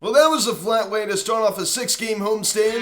Well, that was a flat way to start off a six-game homestand.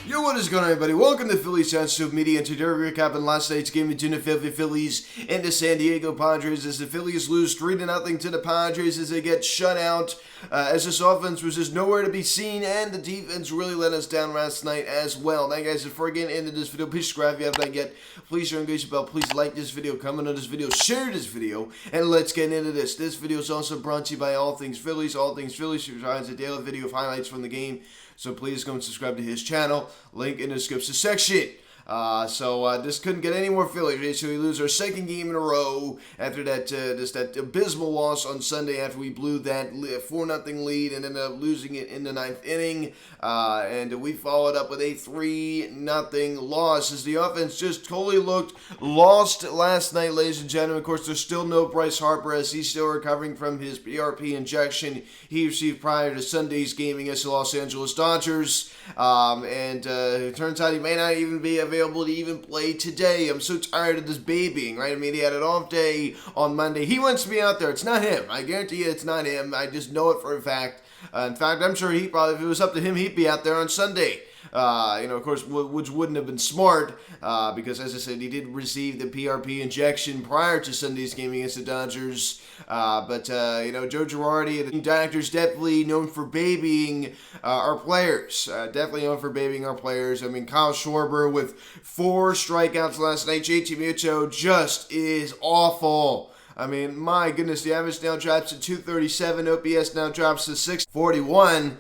Yo, what is going on, everybody? Welcome to Phillies Sensitive Media, and today we're recapping last night's game between the Phillies and the San Diego Padres as the Phillies lose 3-0 to the Padres as they get shut out. As this offense was just nowhere to be seen, and the defense really let us down last night as well. Now, guys, before getting into this video, please subscribe if you haven't done yet. Please share and engage the bell. Please like this video, comment on this video, share this video, and let's get into this. This video is also brought to you by All Things Phillies. All Things Phillies provides a daily video of highlights from the game. So please go and subscribe to his channel. Link in the description section. This couldn't get any more Phillies, right? So we lose our second game in a row after that abysmal loss on Sunday after we blew that 4-0 lead and ended up losing it in the ninth inning. And we followed up with a 3-0 loss as the offense just totally looked lost last night, ladies and gentlemen. Of course, there's still no Bryce Harper as he's still recovering from his PRP injection he received prior to Sunday's game against the Los Angeles Dodgers. It turns out he may not even be available to even play today. I'm so tired of this babying, right? I mean, he had an off day on Monday. He wants to be out there. It's not him. I guarantee you it's not him. I just know it for a fact. In fact, I'm sure he probably, if it was up to him, he'd be out there on Sunday. Of course, which wouldn't have been smart because, as I said, he did receive the PRP injection prior to Sunday's game against the Dodgers. Joe Girardi and the doctors definitely known for babying our players. Definitely known for babying our players. I mean, Kyle Schwarber with 4 strikeouts last night. JT Muto just is awful. I mean, my goodness, the average now drops to 237. OPS now drops to 641.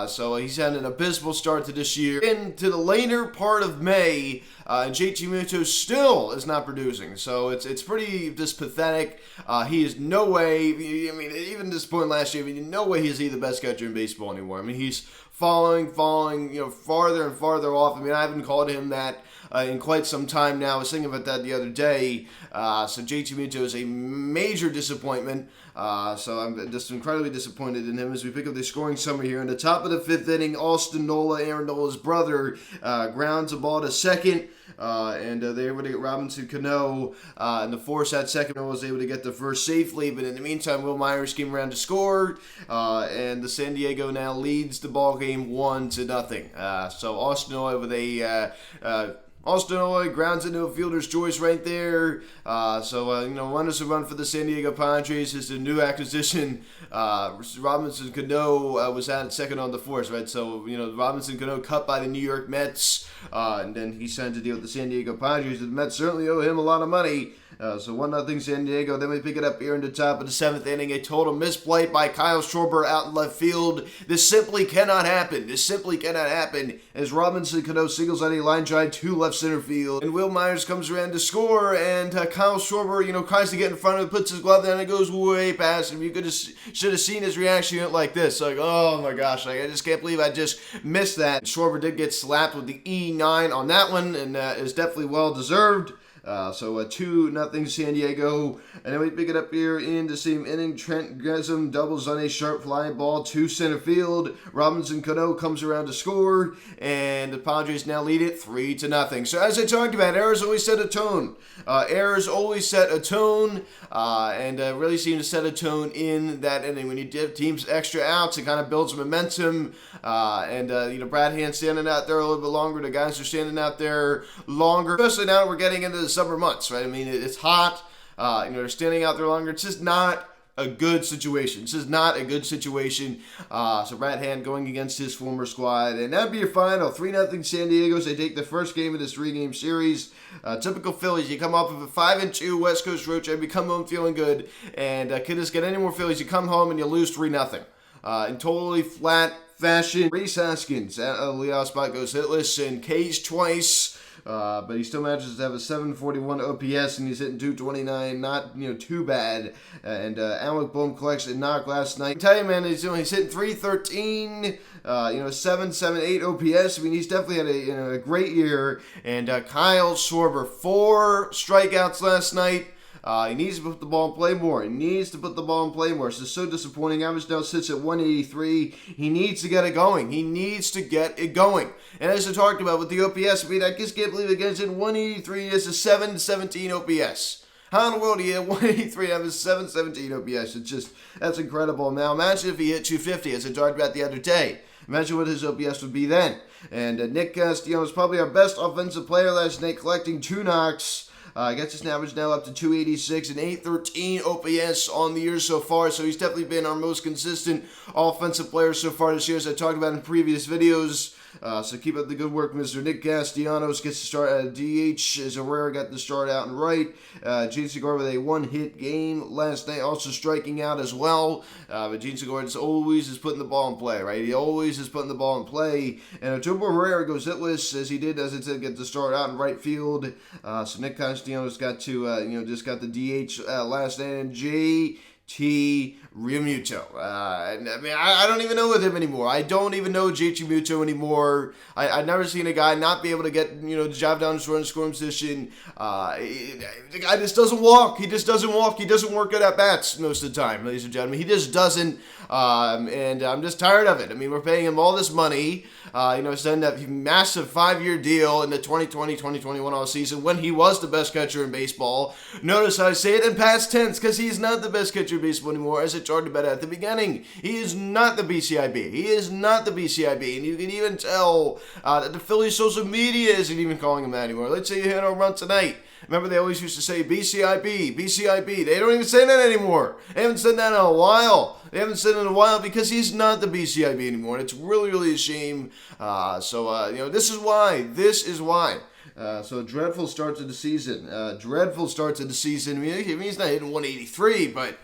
So he's had an abysmal start to this year. Into the later part of May, JT Muto still is not producing. So it's pretty just pathetic. He is no way, I mean, even at this point last year, I mean, no way is he the best catcher in baseball anymore. I mean, he's falling, farther and farther off. I mean, I haven't called him that in quite some time now. I was thinking about that the other day. So JT Muto is a major disappointment. So I'm just incredibly disappointed in him as we pick up the scoring summary here. In the top of the 5th inning, Austin Nola, Aaron Nola's brother, grounds a ball to second. They were able to get Robinson Cano in the force at second. Nola was able to get the first safely, but in the meantime, Will Myers came around to score, and the San Diego now leads the ball game 1-0. So Austin Nola with Austin Nola grounds into a fielder's choice right there. Runners to run for the San Diego Padres is the new acquisition. Robinson Cano was at second on the force, right? So, Robinson Cano cut by the New York Mets, and then he signed to deal with the San Diego Padres. The Mets certainly owe him a lot of money. So 1-0 San Diego. Then we pick it up here in the top of the 7th inning. A total misplay by Kyle Schwarber out in left field. This simply cannot happen. As Robinson Cano singles on a line drive to left center field. And Will Myers comes around to score. And Kyle Schwarber, tries to get in front of him, puts his glove down, and it goes way past him. You should have seen his reaction like this. Like, oh my gosh, I just can't believe I just missed that. Schwarber did get slapped with the E9 on that one, and is definitely well deserved. 2-0 San Diego. And then we pick it up here in the same inning. Trent Gresham doubles on a sharp fly ball to center field. Robinson Cano comes around to score, and the Padres now lead it 3-0. So as I talked about, errors always set a tone. Really seem to set a tone in that inning. When you give teams extra outs, it kind of builds momentum. Brad Hand standing out there a little bit longer. The guys are standing out there longer, especially now we're getting into the summer months, right? I mean, it's hot. They're standing out there longer. It's just not a good situation. So Brad Hand going against his former squad. And that'd be your final. 3-0 San Diego. They take the first game of this 3-game series. Typical Phillies. You come off of a 5-2 West Coast road trip. You come home feeling good. And could this get any more Phillies? You come home and you lose 3-0. In totally flat fashion. Rhys Haskins at a leadoff spot goes hitless and K's twice. But he still manages to have a 741 OPS, and he's hitting 229, not, too bad. Alec Bohm collects a knock last night. I tell you, man, he's hitting 313, 778 OPS. I mean, he's definitely had a great year. And Kyle Schwarber, 4 strikeouts last night. He needs to put the ball in play more. It's just so disappointing. Average now sits at 183. He needs to get it going. And as I talked about with the OPS, I mean, I just can't believe it gets in 183. It's a 717 OPS. How in the world do you hit 183 and have a 717 OPS? That's incredible. Now, imagine if he hit 250, as I talked about the other day. Imagine what his OPS would be then. And Nick Castellanos is probably our best offensive player last night, collecting 2 knocks. Gets his average now up to 286 and 813 OPS on the year so far. So he's definitely been our most consistent offensive player so far this year, as I talked about in previous videos. So keep up the good work, Mr. Nick Castellanos. Gets to start at DH as Herrera got the start out and right. Gene Segura with a 1-hit game last night, also striking out as well. But Gene Segura always is putting the ball in play, right? He always is putting the ball in play. And October Herrera goes hitless, as he did, as I said, get the start out in right field. So Nick Castellanos got to, just got the DH last night. And JT Realmuto. I don't even know with him anymore. I don't even know JT Realmuto anymore. I've never seen a guy not be able to get, the job down in scoring position. The guy just doesn't walk. He doesn't work good at bats most of the time, ladies and gentlemen. He just doesn't. And I'm just tired of it. I mean, we're paying him all this money. Send that massive 5-year deal in the 2020-2021 offseason when he was the best catcher in baseball. Notice I say it in past tense because he's not the best catcher in baseball anymore, as I talked about at the beginning. He is not the BCIB. And you can even tell that the Phillies social media isn't even calling him that anymore. Let's say you hit a run tonight. Remember, they always used to say BCIB. They don't even say that anymore. They haven't said that in a while. Because he's not the BCIB anymore. And it's really, really a shame. This is why. So a dreadful start to the season. I mean, he's not hitting 183, but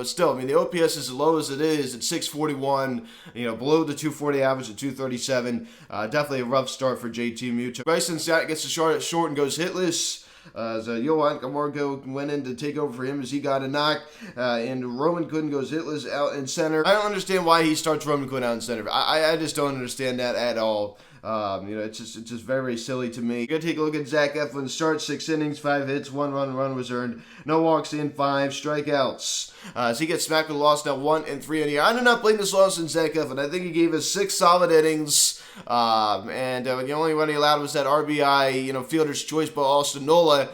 still, the OPS is as low as it is at 641. Below the 240 average at 237. Definitely a rough start for JT Realmuto. Bryson Stott gets the short and goes hitless. Yohan Camargo went in to take over for him as he got a knock, and Roman Quinn goes hitless out in center. I don't understand why he starts Roman Quinn out in center. I just don't understand that at all. It's just very, very silly to me. You're gonna take a look at Zach Eflin. Start 6 innings, 5 hits, 1 run was earned, no walks in, 5 strikeouts. So he gets smacked with a loss now 1 and 3 in here. I do not blame this loss in Zach Eflin. I think he gave us 6 solid innings. The only one he allowed was that RBI, fielder's choice by Austin Nola,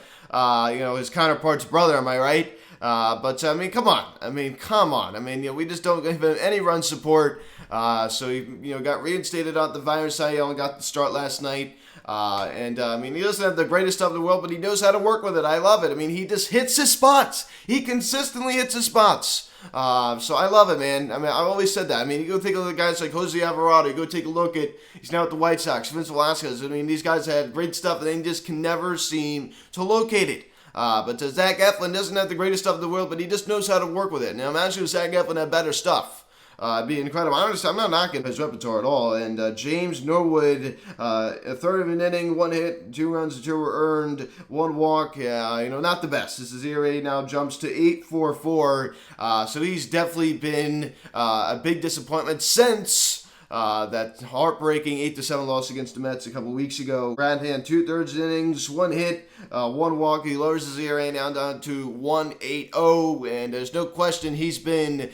his counterpart's brother. Am I right? Come on. We just don't give him any run support. So he, got reinstated on the virus. He only got the start last night. He doesn't have the greatest stuff in the world, but he knows how to work with it. I love it. He just hits his spots. He consistently hits his spots. So I love it, man. I've always said that. You go take a look at guys like Jose Alvarado. You go take a look at, he's now at the White Sox, Vince Velasquez. These guys have great stuff, and they just can never seem to locate it. But Zach Eflin doesn't have the greatest stuff in the world, but he just knows how to work with it. Now, imagine if Zach Eflin had better stuff. It'd be incredible. I'm not knocking his repertoire at all. And James Norwood, a third of an inning, 1 hit, 2 runs, 2 were earned, 1 walk. Not the best. His ERA now jumps to 8.44. So he's definitely been a big disappointment since that heartbreaking 8-7 loss against the Mets a couple weeks ago. Bradham, 2/3 innings, 1 hit, 1 walk. He lowers his ERA now down to 1.80, and there's no question he's been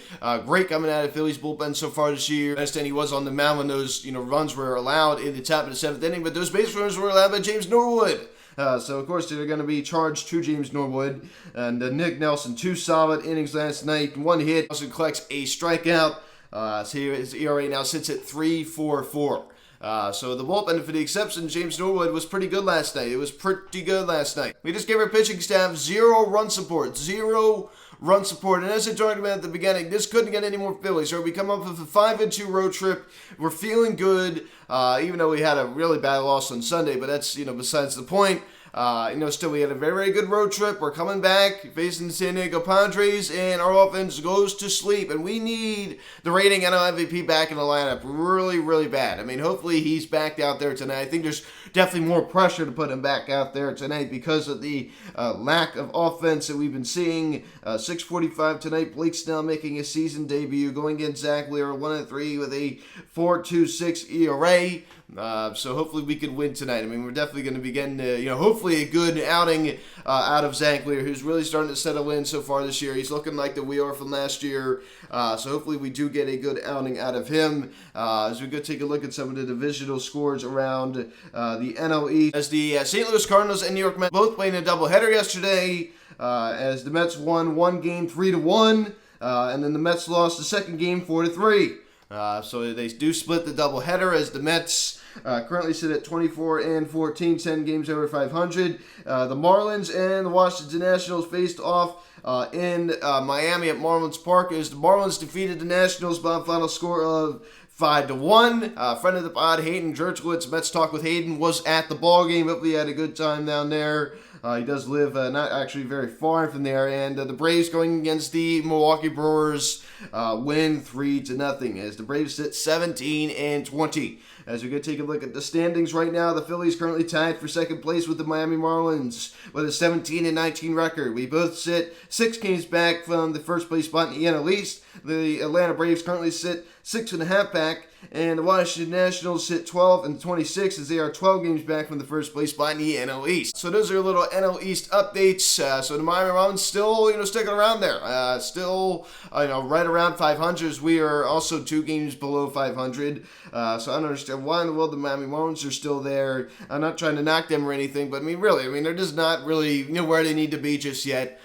great coming out of Phillies bullpen so far this year. I understand he was on the mound when those runs were allowed in the top of the 7th inning, but those base runners were allowed by James Norwood. So, of course, they're going to be charged to James Norwood. And Nick Nelson, 2 solid innings last night, 1 hit. Nelson collects a strikeout. So his ERA now sits at 3.44. So the bullpen, for the exception, James Norwood was pretty good last night. We just gave our pitching staff 0 run support. And as I talked about at the beginning, this couldn't get any more Phillies. So we come up with a 5-2 road trip. We're feeling good, even though we had a really bad loss on Sunday. But that's, besides the point. Still we had a very, very good road trip. We're coming back, facing the San Diego Padres, and our offense goes to sleep. And we need the reigning NL MVP back in the lineup really, really bad. Hopefully he's back out there tonight. I think there's definitely more pressure to put him back out there tonight because of the lack of offense that we've been seeing. 6:45 tonight, Blake Snell making his season debut, going against Zach Lear, 1-3 with a 4.26 ERA. So hopefully we can win tonight. I mean, we're definitely going to be getting, hopefully a good outing out of Zach Lear, who's really starting to settle in so far this year. He's looking like the Wheeler from last year. So hopefully we do get a good outing out of him. As we go take a look at some of the divisional scores around the NL East. As the St. Louis Cardinals and New York Mets both played in a doubleheader yesterday, as the Mets won one game 3-1, and then the Mets lost the second game 4-3. So they do split the doubleheader as the Mets currently sit at 24-14, 10 games over 500. The Marlins and the Washington Nationals faced off in Miami at Marlins Park as the Marlins defeated the Nationals by a final score of 5-1. Friend of the pod, Hayden Jertlowitz, Mets Talk with Hayden, was at the ball game. Hopefully he had a good time down there. He does live not actually very far from there. And the Braves going against the Milwaukee Brewers win 3-0 as the Braves sit 17-20. As we go take a look at the standings right now, the Phillies currently tied for second place with the Miami Marlins with a 17-19 record. We both sit 6 games back from the first place spot in the NL East. The Atlanta Braves currently sit 6.5 back, and the Washington Nationals sit 12-26 as they are 12 games back from the first place spot in the NL East. So those are little NL East updates. So the Miami Marlins still, sticking around there. Still, right around 500. As we are also 2 games below 500. So I don't understand why in the world the Miami Marlins are still there. I'm not trying to knock them or anything, but they're just not really, where they need to be just yet.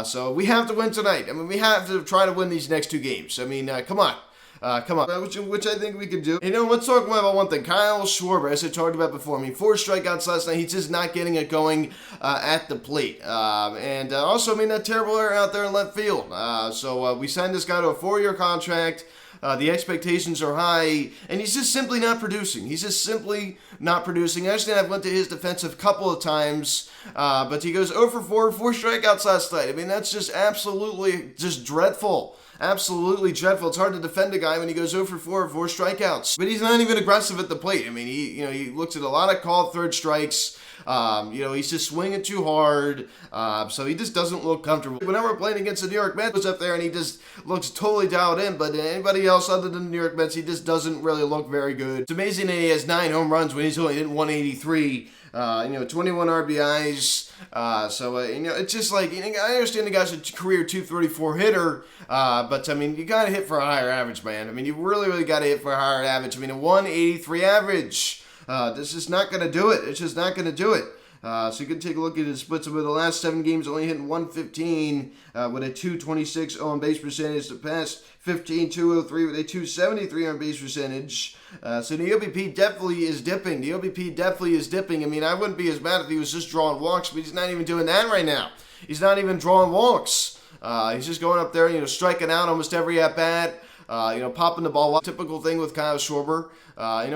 So we have to win tonight. We have to try to win these next 2 games. Come on. Which I think we could do. Let's talk about one thing. Kyle Schwarber, as I talked about before. 4 strikeouts last night. He's just not getting it going at the plate. And also, that terrible error out there in left field. So we signed this guy to a 4-year contract. The expectations are high, and he's just simply not producing. Actually, I've went to his defense a couple of times, but he goes 0 for 4 strikeouts last night. That's just absolutely just dreadful. Absolutely dreadful. It's hard to defend a guy when he goes 0 for 4 strikeouts. But he's not even aggressive at the plate. He looks at a lot of called third strikes. He's just swinging too hard. So he just doesn't look comfortable. Whenever we're playing against the New York Mets, goes up there and he just looks totally dialed in. But anybody else other than the New York Mets, he just doesn't really look very good. It's amazing that he has 9 home runs when he's only hitting 183. 21 RBIs. It's just like, I understand the guy's a career 234 hitter, but you gotta hit for a higher average, man. You really gotta hit for a higher average. A 183 average. This is not gonna do it. It's just not gonna do it. So you can take a look at his splits over the last 7 games, only hitting 115 with a 226 on base percentage. The past 15, 203 with a 273 on base percentage. So the OBP definitely is dipping. I wouldn't be as mad if he was just drawing walks, but he's not even doing that right now. He's not even drawing walks. He's just going up there, striking out almost every at-bat. Popping the ball up. Typical thing with Kyle Schwarber.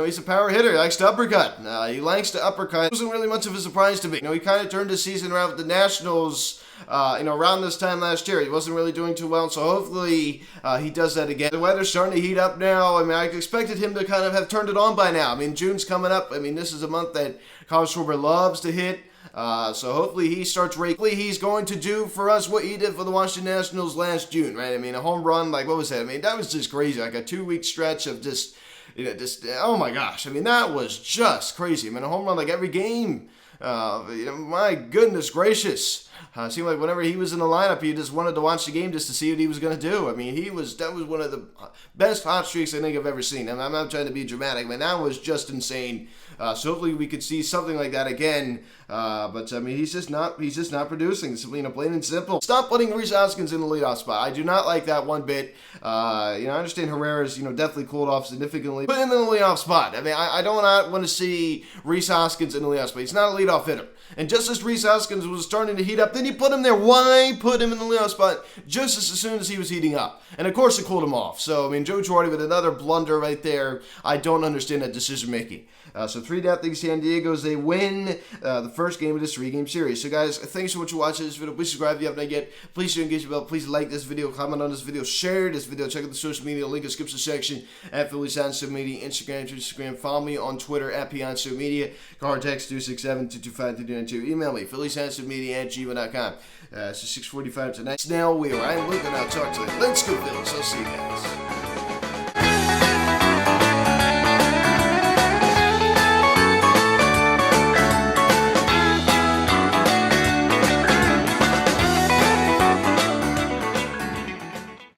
He's a power hitter. He likes to uppercut. It wasn't really much of a surprise to me. He kind of turned his season around with the Nationals, around this time last year. He wasn't really doing too well, so hopefully he does that again. The weather's starting to heat up now. I expected him to kind of have turned it on by now. June's coming up. This is a month that Kyle Schwarber loves to hit. So hopefully he starts raking. Hopefully he's going to do for us what he did for the Washington Nationals last June, right? A home run, what was that? That was just crazy. A 2-week stretch of just, oh my gosh. That was just crazy. A home run every game. My goodness gracious. It seemed like whenever he was in the lineup, you just wanted to watch the game just to see what he was going to do. That was one of the best hot streaks I think I've ever seen. I'm not trying to be dramatic, that was just insane. So hopefully we could see something like that again. But he's just not producing. It's, plain and simple. Stop putting Rhys Hoskins in the leadoff spot. I do not like that one bit. I understand Herrera's, definitely cooled off significantly. Put him in the leadoff spot. I don't want to see Rhys Hoskins in the leadoff spot. He's not a leadoff hitter. And just as Rhys Hoskins was starting to heat up, then you put him there. Why put him in the leadoff spot just as soon as he was heating up? And of course it cooled him off. So, Joe Girardi with another blunder right there. I don't understand that decision making. So 3-0 San Diego as they win the first game of this 3-game series. So guys, thanks so much for watching this video. Please subscribe if you haven't yet. Please share, engage the bell. Please like this video, comment on this video, share this video. Check out the social media link in the description section at Phillies on social media, Instagram. Follow me on Twitter at PionSocialMedia. Call or text 267-225-3292. Email me, PhilliesOnSocialMedia@gmail.com. It's 6:45 tonight. Now we are. I'm Luke, and I'll talk to you. Let's go, Phillies. I'll see you guys.